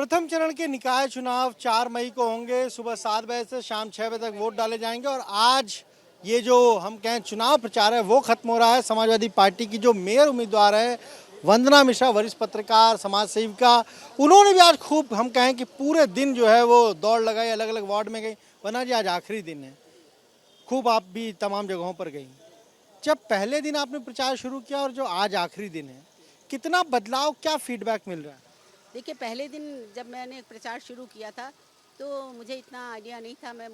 प्रथम चरण के निकाय चुनाव 4 मई को होंगे। सुबह 7 बजे से शाम 6 बजे तक वोट डाले जाएंगे और आज ये जो हम कहें चुनाव प्रचार है वो खत्म हो रहा है। समाजवादी पार्टी की जो मेयर उम्मीदवार है वंदना मिश्रा, वरिष्ठ पत्रकार, समाज सेविका, उन्होंने भी आज खूब हम कहें कि पूरे दिन जो है वो दौड़ लगाई, अलग अलग वार्ड में गई। वंदना जी, आज आखिरी दिन है, खूब आप भी तमाम जगहों पर गई। जब पहले दिन आपने प्रचार शुरू किया और जो आज आखिरी दिन है, कितना बदलाव, क्या फीडबैक मिल रहा है? देखिए, पहले दिन जब मैंने प्रचार शुरू किया था तो मुझे इतना आइडिया नहीं था। मैं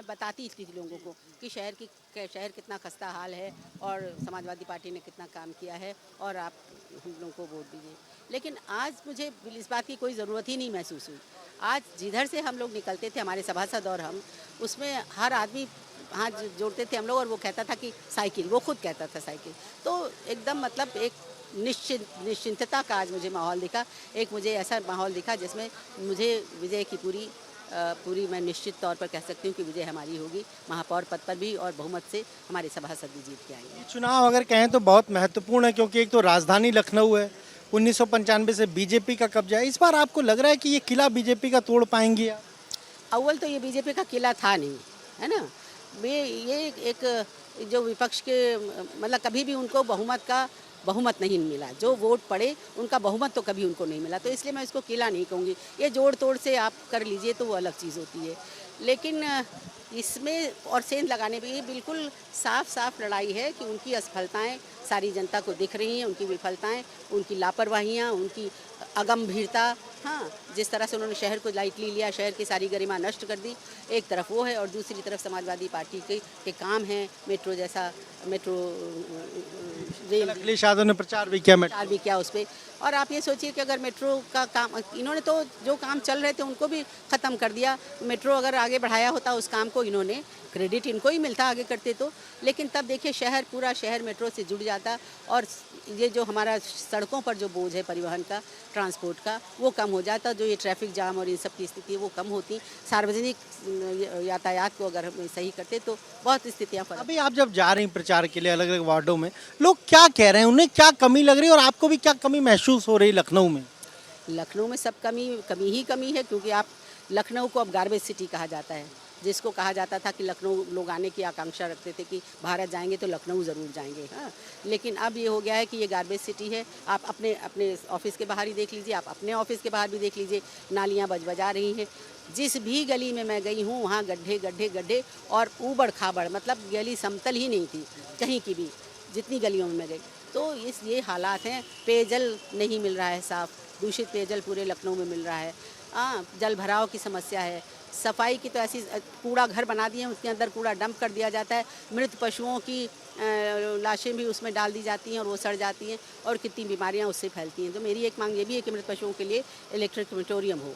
बताती थी लोगों को कि शहर कितना खस्ता हाल है और समाजवादी पार्टी ने कितना काम किया है और आप हम लोगों को वोट दीजिए। लेकिन आज मुझे इस बात की कोई ज़रूरत ही नहीं महसूस हुई। आज जिधर से हम लोग निकलते थे, हमारे सभासद और हम, उसमें हर आदमी हाथ जोड़ते थे हम लोग और वो कहता था कि साइकिल, वो खुद कहता था साइकिल। तो एकदम मतलब एक निश्चिंतता का आज मुझे माहौल दिखा। एक मुझे ऐसा माहौल दिखा जिसमें मुझे विजय की पूरी मैं निश्चित तौर पर कह सकती हूँ कि विजय हमारी होगी। महापौर पद पर भी और बहुमत से हमारे सभासद भी जीत के आएंगे। चुनाव अगर कहें तो बहुत महत्वपूर्ण है क्योंकि एक तो राजधानी लखनऊ है, 1995 से बीजेपी का कब्जा है। इस बार आपको लग रहा है कि ये किला बीजेपी का तोड़ पाएंगी आप? अव्वल तो ये बीजेपी का किला था नहीं, है ना। ये एक जो विपक्ष के मतलब कभी भी उनको बहुमत नहीं मिला। जो वोट पड़े उनका बहुमत तो कभी उनको नहीं मिला। तो इसलिए मैं इसको किला नहीं कहूँगी। ये जोड़ तोड़ से आप कर लीजिए तो वो अलग चीज़ होती है। लेकिन इसमें और सेंध लगाने में ये बिल्कुल साफ लड़ाई है कि उनकी असफलताएं सारी जनता को दिख रही हैं, उनकी विफलताएं, उनकी लापरवाहियां, उनकी अगंभीरता। हाँ, जिस तरह से उन्होंने शहर को लाइटली लिया, शहर की सारी गरिमा नष्ट कर दी, एक तरफ वो है और दूसरी तरफ समाजवादी पार्टी के काम हैं। मेट्रो रेल अखिलेश यादव ने प्रचार भी किया उस पर। और आप ये सोचिए कि अगर मेट्रो का काम इन्होंने तो जो काम चल रहे थे उनको भी ख़त्म कर दिया। मेट्रो अगर आगे बढ़ाया होता उस काम को, इन्होंने क्रेडिट इनको ही मिलता आगे करते तो। लेकिन तब देखिए पूरा शहर मेट्रो से जुड़ जाता और ये जो हमारा सड़कों पर जो बोझ है परिवहन का, ट्रांसपोर्ट का, वो कम हो जाता। जो ये ट्रैफिक जाम और इन सब की स्थिति वो कम होती। सार्वजनिक यातायात को अगर हम सही करते तो बहुत स्थितियाँ फर्क। अभी आप जब जा रही हैं प्रचार के लिए अलग अलग वार्डों में, लोग क्या कह रहे हैं, उन्हें क्या कमी लग रही है और आपको भी क्या कमी महसूस हो रही है लखनऊ में? लखनऊ में सब कमी है क्योंकि आप लखनऊ को अब गार्बेज सिटी कहा जाता है। जिसको कहा जाता था कि लखनऊ लोग आने की आकांक्षा रखते थे कि भारत जाएंगे तो लखनऊ ज़रूर जाएंगे। हाँ, लेकिन अब ये हो गया है कि ये गार्बेज सिटी है। आप अपने ऑफिस के बाहर ही देख लीजिए, आप अपने ऑफिस के बाहर भी देख लीजिए, नालियाँ बजा रही हैं। जिस भी गली में मैं गई हूँ वहाँ गड्ढे और ऊबड़ खाबड़, मतलब गली समतल ही नहीं थी कहीं की भी, जितनी गलियों में मैं गई। तो ये हालात हैं। पेयजल नहीं मिल रहा है साफ़, दूषित पेयजल पूरे लखनऊ में मिल रहा है। जल भराव की समस्या है। सफाई की तो ऐसी कूड़ा घर बना दिए हैं, उसके अंदर कूड़ा डंप कर दिया जाता है। मृत पशुओं की लाशें भी उसमें डाल दी जाती हैं और वो सड़ जाती हैं और कितनी बीमारियां उससे फैलती हैं। तो मेरी एक मांग ये भी है कि मृत पशुओं के लिए इलेक्ट्रिक क्रेमेटोरियम हो।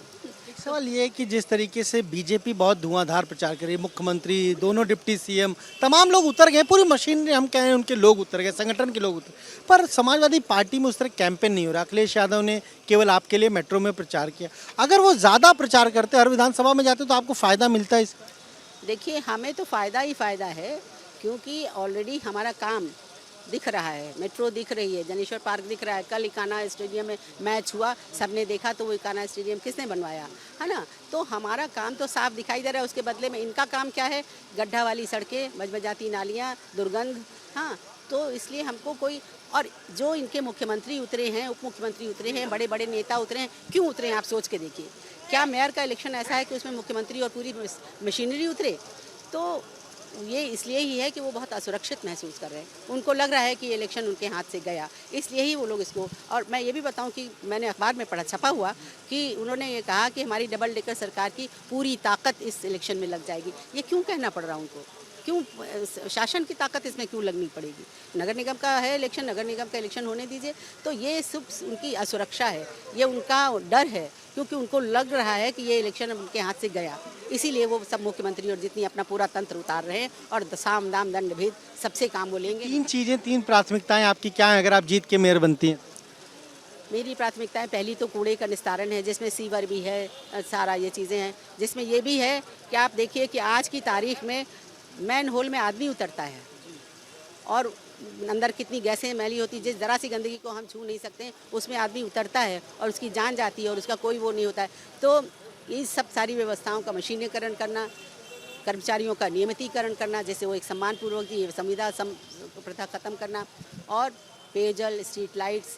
एक सवाल ये है कि जिस तरीके से बीजेपी बहुत धुआंधार प्रचार कर रही है, मुख्यमंत्री, दोनों डिप्टी सीएम, तमाम लोग उतर गए, पूरी मशीनरी हम कहें उनके लोग उतर गए, संगठन के लोग उतर, पर समाजवादी पार्टी में उस तरह कैंपेन नहीं हो रहा। अखिलेश यादव ने केवल आपके लिए मेट्रो में प्रचार किया। अगर वो ज़्यादा प्रचार करते, हर विधानसभा में जाते तो आपको फ़ायदा मिलता है इसका? देखिए, हमें तो फ़ायदा ही फ़ायदा है क्योंकि ऑलरेडी हमारा काम दिख रहा है। मेट्रो दिख रही है, जनेश्वर पार्क दिख रहा है। कल इकाना स्टेडियम में मैच हुआ, सबने देखा। तो वो इकाना स्टेडियम किसने बनवाया, है ना। तो हमारा काम तो साफ दिखाई दे रहा है। उसके बदले में इनका काम क्या है? गड्ढा वाली सड़कें, बजबजाती नालियाँ, दुर्गंध। हाँ, तो इसलिए हमको कोई, और जो इनके मुख्यमंत्री उतरे हैं, उप मुख्यमंत्री उतरे हैं, बड़े बड़े नेता उतरे हैं, क्यों उतरे हैं आप सोच के देखिए। क्या मेयर का इलेक्शन ऐसा है कि उसमें मुख्यमंत्री और पूरी मशीनरी उतरे? तो ये इसलिए ही है कि वो बहुत असुरक्षित महसूस कर रहे हैं। उनको लग रहा है कि ये इलेक्शन उनके हाथ से गया, इसलिए ही वो लोग इसको। और मैं ये भी बताऊं कि मैंने अखबार में छपा हुआ कि उन्होंने ये कहा कि हमारी डबल डेकर सरकार की पूरी ताकत इस इलेक्शन में लग जाएगी। ये क्यों कहना पड़ रहा उनको? क्यों शासन की ताकत इसमें क्यों लगनी पड़ेगी? नगर निगम का है इलेक्शन, नगर निगम का इलेक्शन होने दीजिए। तो ये सब उनकी असुरक्षा है, ये उनका डर है क्योंकि उनको लग रहा है कि ये इलेक्शन उनके हाथ से गया। इसीलिए वो सब मुख्यमंत्री और जितनी अपना पूरा तंत्र उतार रहे हैं और साम दाम दंड भेद सबसे काम वो लेंगे। 3 चीज़ें, 3 प्राथमिकताएं आपकी क्या हैं अगर आप जीत के मेयर बनती हैं? मेरी प्राथमिकताएं, पहली तो कूड़े का निस्तारण है, जिसमें सीवर भी है, सारा ये चीज़ें हैं। जिसमें ये भी है कि आप देखिए कि आज की तारीख में मैन होल में आदमी उतरता है और अंदर कितनी गैसें मैली होती है, जिस ज़रा सी गंदगी को हम छू नहीं सकते उसमें आदमी उतरता है और उसकी जान जाती है और उसका कोई वो नहीं होता है। तो ये सब सारी व्यवस्थाओं का मशीनीकरण करना, कर्मचारियों का नियमितीकरण करना, जैसे वो एक सम्मानपूर्वक की संविदा प्रथा ख़त्म करना, और पेयजल, स्ट्रीट लाइट्स,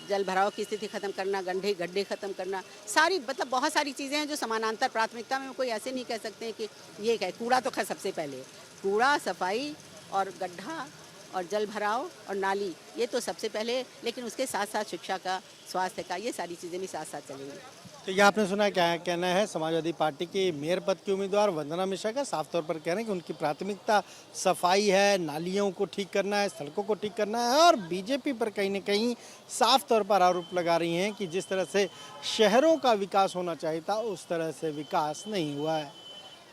जल भराव की स्थिति खत्म करना, गड्ढे खत्म करना, सारी मतलब बहुत सारी चीज़ें हैं जो समानांतर प्राथमिकता में, कोई ऐसे नहीं कह सकते हैं कि ये क्या है। कूड़ा तो खैर सबसे पहले, कूड़ा, सफाई और गड्ढा और जल भराव और नाली, ये तो सबसे पहले, लेकिन उसके साथ साथ शिक्षा का, स्वास्थ्य का, ये सारी चीज़ें भी साथ साथ चलेंगी। तो ये आपने सुना, क्या कहना है समाजवादी पार्टी की मेयर पद की उम्मीदवार वंदना मिश्रा का। साफ तौर पर कह रहे हैं कि उनकी प्राथमिकता सफाई है, नालियों को ठीक करना है, सड़कों को ठीक करना है, और बीजेपी पर कहीं न कहीं साफ तौर पर आरोप लगा रही हैं कि जिस तरह से शहरों का विकास होना चाहिए था उस तरह से विकास नहीं हुआ है।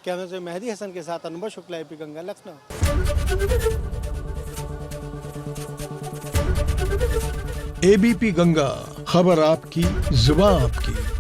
कैमरे से मेहदी हसन के साथ अनुभव शुक्ला, AP गंगा, लखनऊ। ABP गंगा, खबर आपकी, जुबान आपकी।